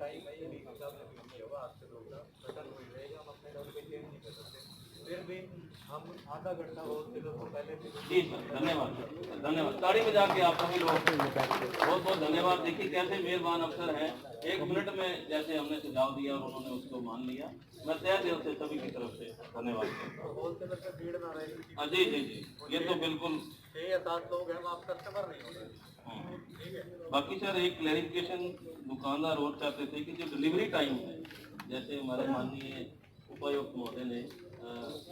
Time है, ये DC साहब ने फिक्स किया हुआ आज से 2 घंटा बटन वही रहेगा, हम अपने लेवल पे चेंज नहीं कर सकते। फिर भी हम आधा घंटा होलसेलर को पहले भी जी सर, धन्यवाद धन्यवाद। ताड़ी बजा के आप सभी लोग बहुत बहुत धन्यवाद। देखिए कैसे मेहरबान अफसर हैं, 1 मिनट में जैसे हमने सुझाव दिया और उन्होंने उसको मान लिया। मैं तहे दिल से सभी की तरफ से धन्यवाद करता हूँ। होलसेलर पे भीड़ ना रहेगी। जी जी जी, ये तो बिल्कुल 6 या 7 लोग हैं, आप कस्टमर नहीं होंगे। ठीक है। बाकी सर एक क्लैरिफिकेशन दुकानदार और चाहते थे कि जो डिलीवरी टाइम है, जैसे हमारे माननीय उपायुक्त महोदय ने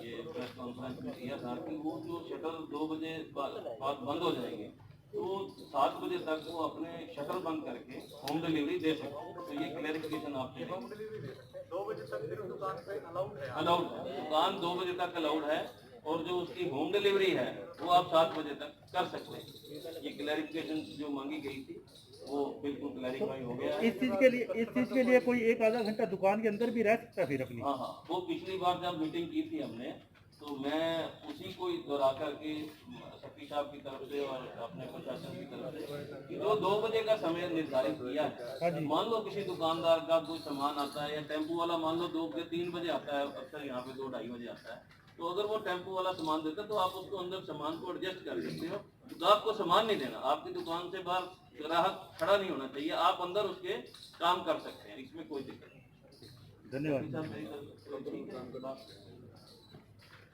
ये प्रेस कॉन्फ्रेंस में किया था कि वो जो शटर 2 बजे बाद बंद हो जाएंगे तो 7 बजे तक वो अपने शटर बंद करके होम डिलीवरी दे सकते हैं। तो ये क्लैरिफिकेशन आपसे होम डिलीवरी दे सकते हैं 2 बजे तक, सिर्फ दुकान पे अलाउड है। अलाउड है, दुकान 2 बजे तक अलाउड है और जो उसकी होम डिलीवरी है वो आप 7 बजे तक कर सकते हैं। ये क्लैरिफिकेशन जो मांगी गई थी वो बिल्कुल क्लैरिफाई हो गया है। इस चीज के लिए कोई 1 आधा घंटा दुकान के अंदर भी रह सकता है फिर अपनी। हाँ हाँ, वो पिछली बार जब मीटिंग की थी हमने तो मैं उसी को दोहरा करके शक्ति साहब की तरफ से और अपने प्रशासन की तरफ से कि जो 2 बजे का समय निर्धारित किया है, मान लो किसी दुकानदार का कोई सामान आता है या टेम्पो वाला मान लो 2 से 3 बजे आता है, अक्सर यहाँ पे 2-2:30 बजे आता है, तो अगर वो टेम्पो वाला सामान देता है तो आप उसको अंदर सामान को एडजस्ट कर सकते हो। तो आपको सामान नहीं देना, आपकी दुकान से बाहर ग्राहक खड़ा नहीं होना चाहिए, आप अंदर उसके काम कर सकते हैं, इसमें कोई दिक्कत नहीं। धन्यवाद।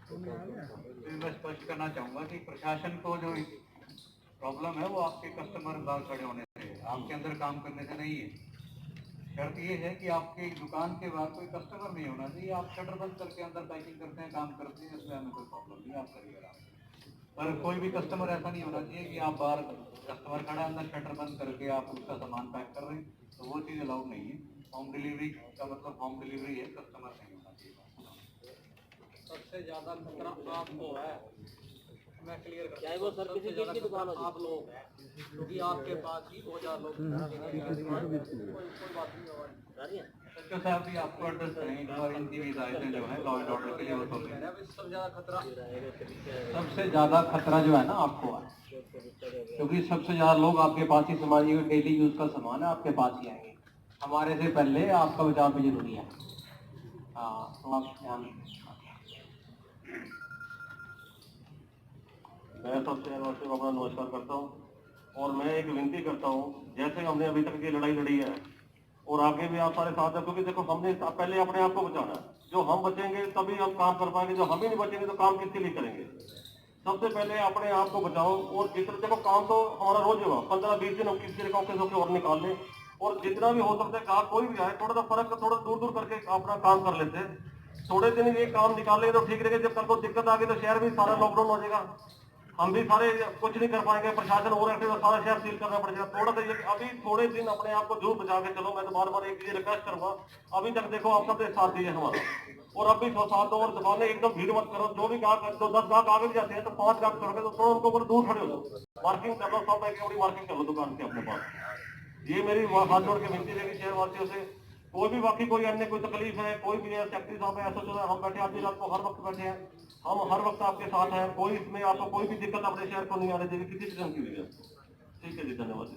मैं स्पष्ट करना चाहूँगा कि प्रशासन को जो प्रॉब्लम है वो आपके कस्टमर बाहर खड़े होने से, आपके अंदर काम करने से नहीं है। शर्त ये है कि आपके दुकान के बाहर कोई कस्टमर नहीं होना चाहिए। आप शटर बंद करके अंदर पैकिंग करते हैं, काम करते हैं, इसमें हमें कोई प्रॉब्लम नहीं, आप करिए आराम से। पर कोई भी कस्टमर ऐसा नहीं होना चाहिए कि आप बाहर कस्टमर खड़ा अंदर शटर बंद करके आप उसका सामान पैक कर रहे हैं, तो वो चीज़ अलाउड नहीं है। होम डिलीवरी का मतलब होम डिलीवरी है, कस्टमर नहीं होना चाहिए। सबसे ज़्यादा खतरा आपको है, मैं क्लियर करता हूं। चाहे वो सर किसी चीज़ की दुकान हो, आप लोग हैं क्योंकि आपके पास ही 2000 लोग कोई बात नहीं होगा। सच्चो साहब भी आपको एड्रेस करेंगे और इनकी भी हिदायतें जो है लॉ एंड ऑर्डर के लिए वो तो सबसे ज़्यादा खतरा, सबसे ज़्यादा खतरा जो है ना आपको है, क्योंकि सबसे ज़्यादा लोग आपके पास ही सामान, ये डेली यूज़ का सामान है, आपके पास ही आएंगे। हमारे से पहले आपका बचाव भी जरूरी है। हाँ, तो आप ध्यान मैं सबसे को अपना नमस्कार करता हूँ और मैं एक विनती करता हूँ, जैसे हमने अभी तक की लड़ाई लड़ी है और आगे भी आप सारे साथ हैं, क्योंकि देखो हमने पहले अपने आप को बचाना है। जो हम बचेंगे तभी हम काम कर पाएंगे, जो हम ही नहीं बचेंगे तो काम किसके लिए करेंगे। सबसे पहले अपने आप को बचाओ और जितना देखो काम तो हमारा रोज होगा, 15-20 दिन हम किसी तरीके ऑफिस होकर और निकाल लें और जितना भी हो सकता है कहा कोई भी आए थोड़ा सा फर्क थोड़ा दूर दूर करके अपना काम कर लेते हैं। थोड़े दिन ये काम निकाल लेंगे तो ठीक रहेगा, जब कल को दिक्कत आ गई तो शहर में सारा लॉकडाउन हो जाएगा, हम भी सारे कुछ नहीं कर पाएंगे, प्रशासन और ऐसे सारा शहर सील करना पड़ेगा। थोड़ा सा ये अभी थोड़े दिन अपने आप को जरूर बचा के चलो। मैं तो बार बार एक चीज रिक्वेस्ट करूंगा, अभी तक देखो आप सबने साथ दिए हमारा और अभी 100-7 और दुकानें एकदम भीड़ मत करो। जो भी गाहक तो 10 गाहक आगे भी जाते हैं तो 5 गाहक करोगे तो थोड़ा उनको दूर खड़े हो जाओ, मार्किंग कर लो, सब एक बड़ी मार्किंग कर लो दुकान के अपने पास। ये मेरी हाथ जोड़ के विनती रहेगी शहर वासियों से। कोई भी बाकी कोई अन्य कोई तकलीफ है, कोई भी है, सेक्रेटरी साहब है, एसओ हम बैठे आधी रात को हर वक्त बैठे हैं, हम हर वक्त आपके साथ हैं। कोई इसमें आपको कोई भी दिक्कत अपने शहर को नहीं आने देगी किसी किस्म की भी। ठीक है जी, धन्यवाद।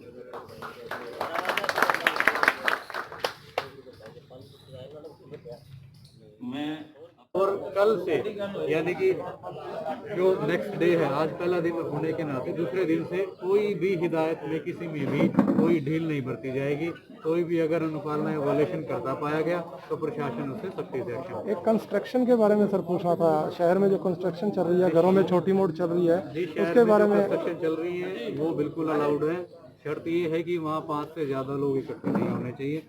मैं और कल से यानी कि जो नेक्स्ट डे है, आज पहला दिन होने के नाते दूसरे दिन से कोई भी हिदायत में किसी में भी कोई ढील नहीं बरती जाएगी। कोई भी अगर अनुपालना या वायलेशन करता पाया गया तो प्रशासन उससे सख्ती से एक्शन। एक कंस्ट्रक्शन के बारे में सर पूछना था, शहर में जो कंस्ट्रक्शन चल रही है, घरों में छोटी मोट चल रही है, उसके बारे में कंस्ट्रक्शन चल रही है वो बिल्कुल अलाउड है। शर्त ये है कि वहाँ 5 से ज़्यादा लोग इकट्ठे नहीं होने चाहिए।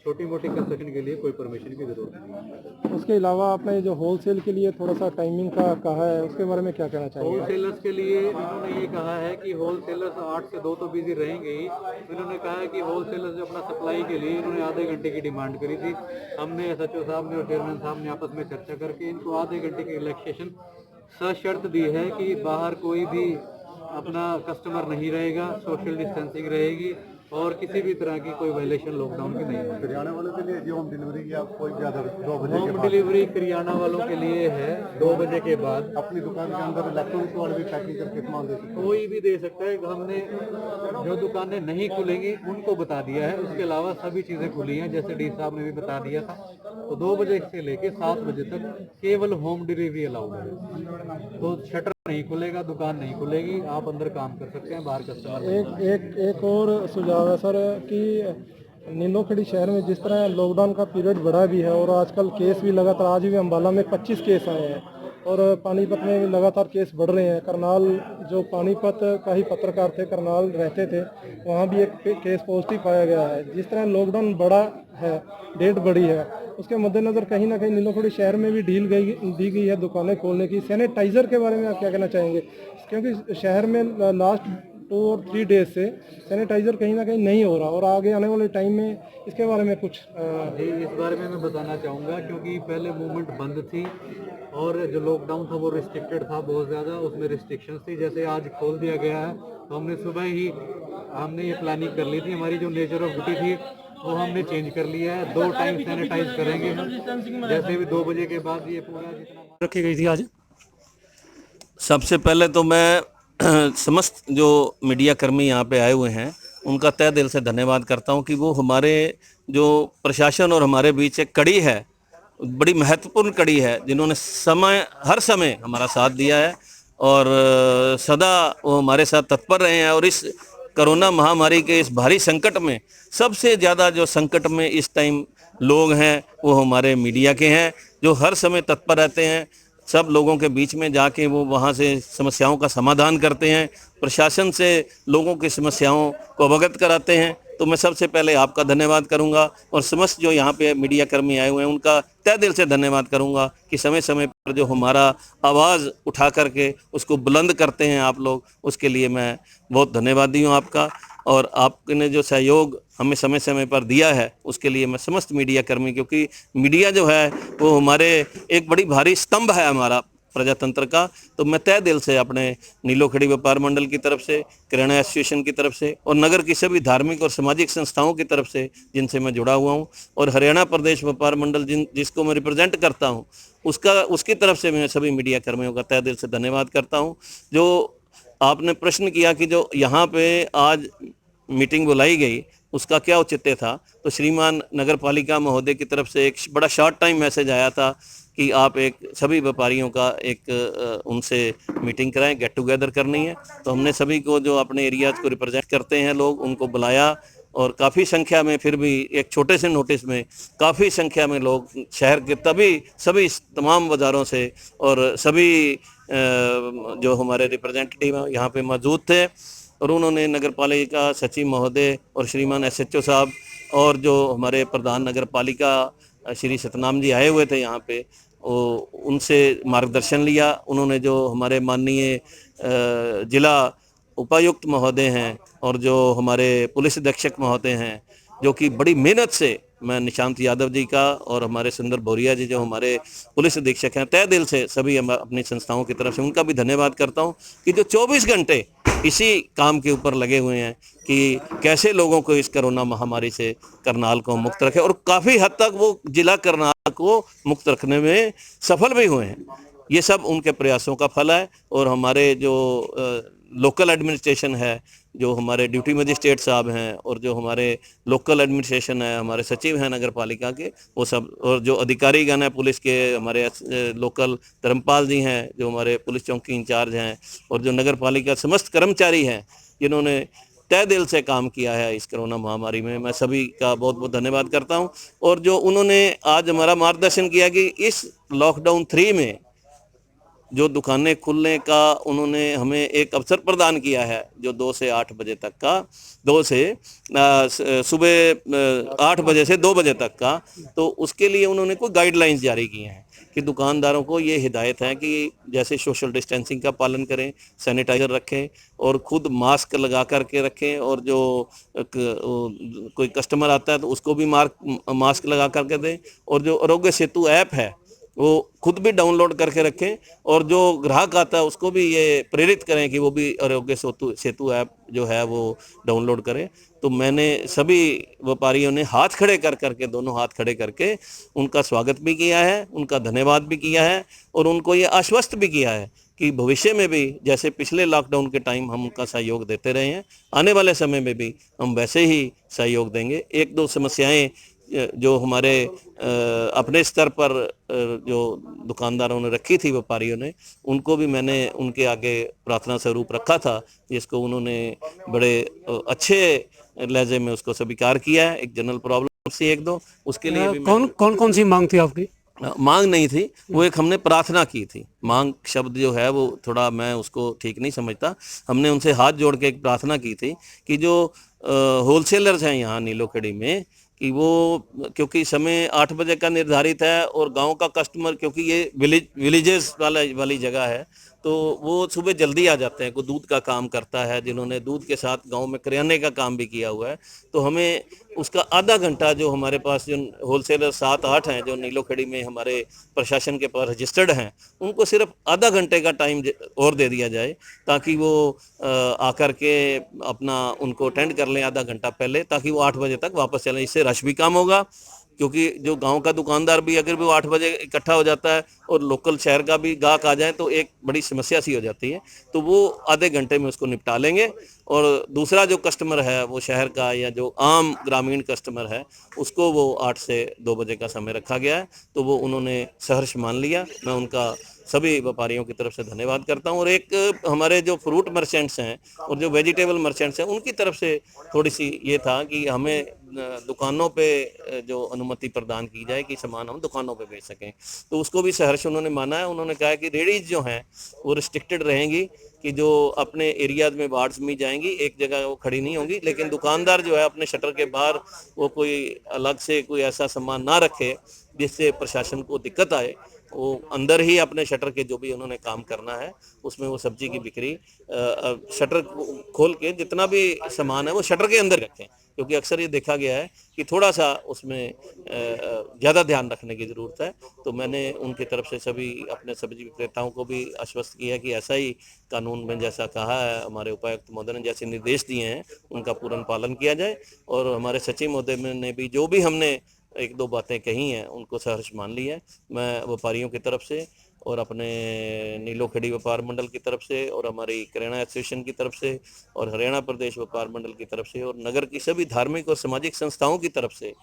छोटी मोटी कंस्ट्रक्शन के लिए कोई परमिशन की जरूरत नहीं है। उसके अलावा आपने जो होलसेल के लिए थोड़ा सा टाइमिंग का कहा है, उसके बारे में क्या कहना चाहिए? होलसेलर्स के लिए इन्होंने ये कहा है कि होलसेलर्स 8 से 2 तो बिजी रहेंगे ही। इन्होंने कहा है कि होलसेलर्स जो अपना सप्लाई के लिए इन्होंने आधे घंटे की डिमांड करी थी। हमने एसएचओ साहब ने और चेयरमैन साहब ने आपस में चर्चा करके इनको आधे घंटे की रिलैक्सेशन सशर्त दी है कि बाहर कोई भी अपना कस्टमर नहीं रहेगा, सोशल डिस्टेंसिंग रहेगी और किसी भी तरह की कोई वायलेशन लॉकडाउन की नहीं है। हरियाणा वालों के लिए जो होम डिलीवरी की आप कोई ज़्यादा 2 बजे के होम बाद डिलीवरी हरियाणा वालों के लिए है 2 बजे के बाद। अपनी दुकान के अंदर इलेक्ट्रॉनिक्स वाले भी पैकिंग करके सामान दे सकते हैं। कोई भी दे सकता है। हमने जो दुकानें नहीं खुलेंगी उनको बता दिया है, उसके अलावा सभी चीज़ें खुली हैं, जैसे डी साहब ने भी बता दिया था। तो 2 बजे से लेके 7 बजे तक केवल होम डिलीवरी अलाउड है। तो शटर नहीं खुलेगा, दुकान नहीं खुलेगी, आप अंदर काम कर सकते हैं, बाहर कस्टमर। एक और सुझाव है सर कि नीलोखेड़ी शहर में जिस तरह लॉकडाउन का पीरियड बढ़ा भी है और आजकल केस भी लगातार, आज भी अम्बाला में 25 केस आए हैं और पानीपत में भी लगातार केस बढ़ रहे हैं। करनाल, जो पानीपत का ही पत्रकार थे, करनाल रहते थे, वहाँ भी एक केस पॉजिटिव पाया गया है। जिस तरह लॉकडाउन बढ़ा है, डेट बढ़ी है, उसके मद्देनज़र कहीं ना कहीं नीलोखेड़ी शहर में भी ढील दी गई है दुकानें खोलने की। सैनिटाइज़र के बारे में आप क्या कहना चाहेंगे? क्योंकि शहर में लास्ट 2 और 3 डेज से सैनिटाइज़र कहीं ना कहीं नहीं हो रहा और आगे आने वाले टाइम में इसके बारे में कुछ जी, इस बारे में मैं बताना चाहूँगा, क्योंकि पहले मूवमेंट बंद थी और जो लॉकडाउन था वो रिस्ट्रिक्टेड था बहुत ज़्यादा, उसमें रिस्ट्रिक्शंस थी। जैसे आज खोल दिया गया है तो हमने सुबह ही ये प्लानिंग कर ली थी। हमारी जो नेचर ऑफ ड्यूटी थी वो हमने चेंज कर लिया है। 2 टाइम सैनिटाइज करेंगे हम, जैसे भी 2 बजे के बाद ये पूरा जितना रखी गई थी आज। सबसे पहले तो मैं समस्त जो मीडिया कर्मी यहाँ पे आए हुए हैं उनका तहे दिल से धन्यवाद करता हूँ कि वो हमारे जो प्रशासन और हमारे बीच एक कड़ी है, बड़ी महत्वपूर्ण कड़ी है, जिन्होंने हर समय हमारा साथ दिया है और सदा वो हमारे साथ तत्पर रहे हैं। और इस कोरोना महामारी के इस भारी संकट में सबसे ज़्यादा जो संकट में इस टाइम लोग हैं वो हमारे मीडिया के हैं, जो हर समय तत्पर रहते हैं। सब लोगों के बीच में जाके वो वहाँ से समस्याओं का समाधान करते हैं, प्रशासन से लोगों की समस्याओं को अवगत कराते हैं। तो मैं सबसे पहले आपका धन्यवाद करूंगा और समस्त जो यहाँ पे मीडिया कर्मी आए हुए हैं उनका तहे दिल से धन्यवाद करूंगा कि समय समय पर जो हमारा आवाज़ उठा करके उसको बुलंद करते हैं आप लोग, उसके लिए मैं बहुत धन्यवादी हूँ आपका। और आपने जो सहयोग हमें समय समय पर दिया है उसके लिए मैं समस्त मीडिया कर्मी, क्योंकि मीडिया जो है वो हमारे एक बड़ी भारी स्तंभ है हमारा प्रजातंत्र का। तो मैं तहे दिल से अपने नीलोखेड़ी व्यापार मंडल की तरफ से, किराना एसोसिएशन की तरफ से और नगर की सभी धार्मिक और सामाजिक संस्थाओं की तरफ से जिनसे मैं जुड़ा हुआ हूँ और हरियाणा प्रदेश व्यापार मंडल जिसको मैं रिप्रेजेंट करता हूँ उसकी तरफ से मैं सभी मीडिया कर्मियों का तहे दिल से धन्यवाद करता हूँ। जो आपने प्रश्न किया कि जो यहाँ पे आज मीटिंग बुलाई गई उसका क्या औचित्य था, तो श्रीमान नगर पालिका महोदय की तरफ से एक बड़ा शॉर्ट टाइम मैसेज आया था कि आप एक सभी व्यापारियों का एक उनसे मीटिंग कराएं, गेट टुगेदर करनी है। तो हमने सभी को जो अपने एरियाज को रिप्रेजेंट करते हैं लोग, उनको बुलाया और काफ़ी संख्या में, फिर भी एक छोटे से नोटिस में काफ़ी संख्या में लोग शहर के सभी तमाम बाज़ारों से और सभी जो हमारे रिप्रेजेंटेटिव हैं यहाँ पे मौजूद थे और उन्होंने नगर पालिका सचिव महोदय और श्रीमान SHO साहब और जो हमारे प्रधान नगर पालिका श्री सतनाम जी आए हुए थे यहाँ पे, उनसे मार्गदर्शन लिया। उन्होंने जो हमारे माननीय जिला उपायुक्त महोदय हैं और जो हमारे पुलिस अधीक्षक महोदय हैं, जो कि बड़ी मेहनत से, मैं निशांत यादव जी का और हमारे सुंदर बोरिया जी जो हमारे पुलिस अधीक्षक हैं, तहे दिल से सभी अपनी संस्थाओं की तरफ से उनका भी धन्यवाद करता हूं कि जो 24 घंटे इसी काम के ऊपर लगे हुए हैं कि कैसे लोगों को इस कोरोना महामारी से करनाल को मुक्त रखें, और काफ़ी हद तक वो जिला करनाल को मुक्त रखने में सफल भी हुए हैं। ये सब उनके प्रयासों का फल है। और हमारे जो लोकल एडमिनिस्ट्रेशन है, जो हमारे ड्यूटी मजिस्ट्रेट साहब हैं और जो हमारे लोकल एडमिनिस्ट्रेशन है, हमारे सचिव हैं नगर पालिका के, वो सब, और जो अधिकारीगण हैं पुलिस के, हमारे लोकल धर्मपाल जी हैं जो हमारे पुलिस चौकी इंचार्ज हैं, और जो नगर पालिका समस्त कर्मचारी हैं जिन्होंने तहे दिल से काम किया है इस कोरोना महामारी में, मैं सभी का बहुत बहुत धन्यवाद करता हूं। और जो उन्होंने आज हमारा मार्गदर्शन किया कि इस लॉकडाउन 3 में जो दुकानें खुलने का उन्होंने हमें एक अवसर प्रदान किया है, जो 2 से 8 बजे तक का, 2 से सुबह 8 बजे से 2 बजे तक का, तो उसके लिए उन्होंने कोई गाइडलाइंस जारी की हैं कि दुकानदारों को ये हिदायत है कि जैसे सोशल डिस्टेंसिंग का पालन करें, सैनिटाइज़र रखें और खुद मास्क लगा करके रखें, और जो कोई कस्टमर आता है तो उसको भी मास्क लगा करके दें। और जो आरोग्य सेतु ऐप है वो खुद भी डाउनलोड करके रखें और जो ग्राहक आता है उसको भी ये प्रेरित करें कि वो भी आरोग्य सेतु ऐप जो है वो डाउनलोड करें। तो मैंने सभी व्यापारियों ने हाथ खड़े कर करके, दोनों हाथ खड़े करके उनका स्वागत भी किया है, उनका धन्यवाद भी किया है और उनको ये आश्वस्त भी किया है कि भविष्य में भी जैसे पिछले लॉकडाउन के टाइम हम उनका सहयोग देते रहे हैं, आने वाले समय में भी हम वैसे ही सहयोग देंगे। एक दो समस्याएं जो हमारे अपने स्तर पर जो दुकानदारों ने रखी थी, व्यापारियों ने, उनको भी मैंने उनके आगे प्रार्थना स्वरूप रखा था, जिसको उन्होंने बड़े अच्छे लहजे में उसको स्वीकार किया है। एक जनरल प्रॉब्लम सी एक दो, उसके लिए भी कौन सी मांग थी आपकी? मांग नहीं थी, वो एक हमने प्रार्थना की थी। मांग शब्द जो है वो थोड़ा मैं उसको ठीक नहीं समझता। हमने उनसे हाथ जोड़ के एक प्रार्थना की थी कि जो होलसेलर्स हैं यहाँ नीलोखेड़ी में, कि वो, क्योंकि समय 8 बजे का निर्धारित है और गांव का कस्टमर, क्योंकि ये विलेजेस वाली जगह है, तो वो सुबह जल्दी आ जाते हैं। कोई दूध का काम करता है, जिन्होंने दूध के साथ गांव में करियाने का काम भी किया हुआ है, तो हमें उसका आधा घंटा, जो हमारे पास जो होलसेलर 7-8 हैं जो नीलोखेड़ी में हमारे प्रशासन के पास रजिस्टर्ड हैं, उनको सिर्फ आधा घंटे का टाइम और दे दिया जाए, ताकि वो आकर के अपना उनको अटेंड कर लें आधा घंटा पहले, ताकि वो 8 बजे तक वापस चलें। इससे रश भी कम होगा, क्योंकि जो गांव का दुकानदार भी अगर वो 8 बजे इकट्ठा हो जाता है और लोकल शहर का भी गाहक आ जाए तो एक बड़ी समस्या सी हो जाती है। तो वो आधे घंटे में उसको निपटा लेंगे। और दूसरा जो कस्टमर है वो शहर का या जो आम ग्रामीण कस्टमर है, उसको वो 8 से 2 बजे का समय रखा गया है, तो वो उन्होंने सहर्ष मान लिया। मैं उनका सभी व्यापारियों की तरफ से धन्यवाद करता हूं। और एक हमारे जो फ्रूट मर्चेंट्स हैं और जो वेजिटेबल मर्चेंट्स हैं, उनकी तरफ से थोड़ी सी ये था कि हमें दुकानों पे जो अनुमति प्रदान की जाए कि सामान हम दुकानों पे बेच सकें, तो उसको भी सहर्ष उन्होंने माना है। उन्होंने कहा है कि रेडीज जो हैं वो रिस्ट्रिक्टेड रहेंगी, कि जो अपने एरियाज में वार्ड्स में जाएंगी, एक जगह वो खड़ी नहीं होंगी। लेकिन दुकानदार जो है अपने शटर के बाहर वो कोई अलग से कोई ऐसा सामान ना रखे जिससे प्रशासन को दिक्कत आए, वो अंदर ही अपने शटर के जो भी उन्होंने काम करना है उसमें वो सब्जी की बिक्री शटर खोल के जितना भी सामान है वो शटर के अंदर रखें, क्योंकि अक्सर ये देखा गया है कि थोड़ा सा उसमें ज़्यादा ध्यान रखने की ज़रूरत है। तो मैंने उनकी तरफ से सभी अपने सब्जी विक्रेताओं को भी आश्वस्त किया कि ऐसा ही कानून में जैसा कहा है हमारे उपायुक्त महोदय ने, जैसे निर्देश दिए हैं, उनका पूर्ण पालन किया जाए। और हमारे सचिव महोदय ने भी जो भी हमने 1-2 बातें कही हैं उनको सहर्ष मान ली है। मैं व्यापारियों की तरफ से और अपने नीलोखेड़ी व्यापार मंडल की तरफ से और हमारी करियाना एसोसिएशन की तरफ से और हरियाणा प्रदेश व्यापार मंडल की तरफ से और नगर की सभी धार्मिक और सामाजिक संस्थाओं की तरफ से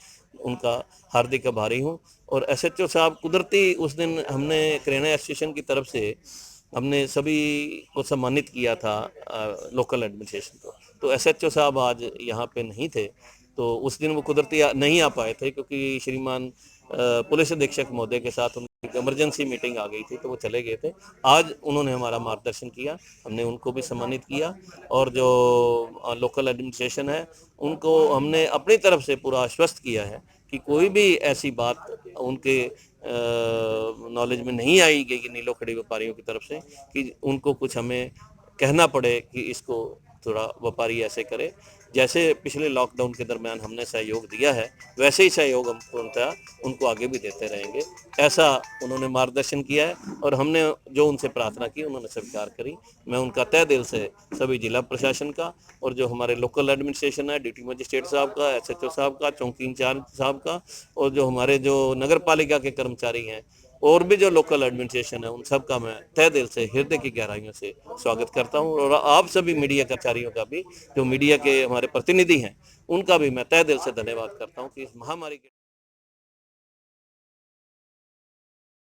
उनका हार्दिक आभारी हूँ। और एसएचओ साहब, कुदरती उस दिन हमने करियाना एसोसिएशन की तरफ से हमने सभी को सम्मानित किया था, लोकल एडमिनिस्ट्रेशन को, तो एसएचओ साहब आज यहाँ पे नहीं थे, तो उस दिन वो कुदरती नहीं आ पाए थे, क्योंकि श्रीमान पुलिस अधीक्षक महोदय के साथ उनकी इमरजेंसी मीटिंग आ गई थी, तो वो चले गए थे। आज उन्होंने हमारा मार्गदर्शन किया, हमने उनको भी सम्मानित किया। और जो लोकल एडमिनिस्ट्रेशन है उनको हमने अपनी तरफ से पूरा आश्वस्त किया है कि कोई भी ऐसी बात उनके नॉलेज में नहीं आई कि नीलोखेड़ी व्यापारियों की तरफ से कि उनको कुछ हमें कहना पड़े कि इसको थोड़ा व्यापारी ऐसे करे। जैसे पिछले लॉकडाउन के दरमियान हमने सहयोग दिया है, वैसे ही सहयोग हम पूर्णतः उनको आगे भी देते रहेंगे, ऐसा उन्होंने मार्गदर्शन किया है। और हमने जो उनसे प्रार्थना की उन्होंने स्वीकार करी। मैं उनका तहे दिल से सभी जिला प्रशासन का और जो हमारे लोकल एडमिनिस्ट्रेशन है, ड्यूटी मजिस्ट्रेट साहब का, एसएचओ साहब का, चौकी इंचार्ज साहब का, और जो हमारे जो नगर पालिका के कर्मचारी हैं और भी जो लोकल एडमिनिस्ट्रेशन है, उन सब का मैं तहे दिल से, हृदय की गहराइयों से स्वागत करता हूँ। और आप सभी मीडिया कर्मचारियों का भी, जो मीडिया के हमारे प्रतिनिधि हैं, उनका भी मैं तहे दिल से धन्यवाद करता हूँ कि इस महामारी के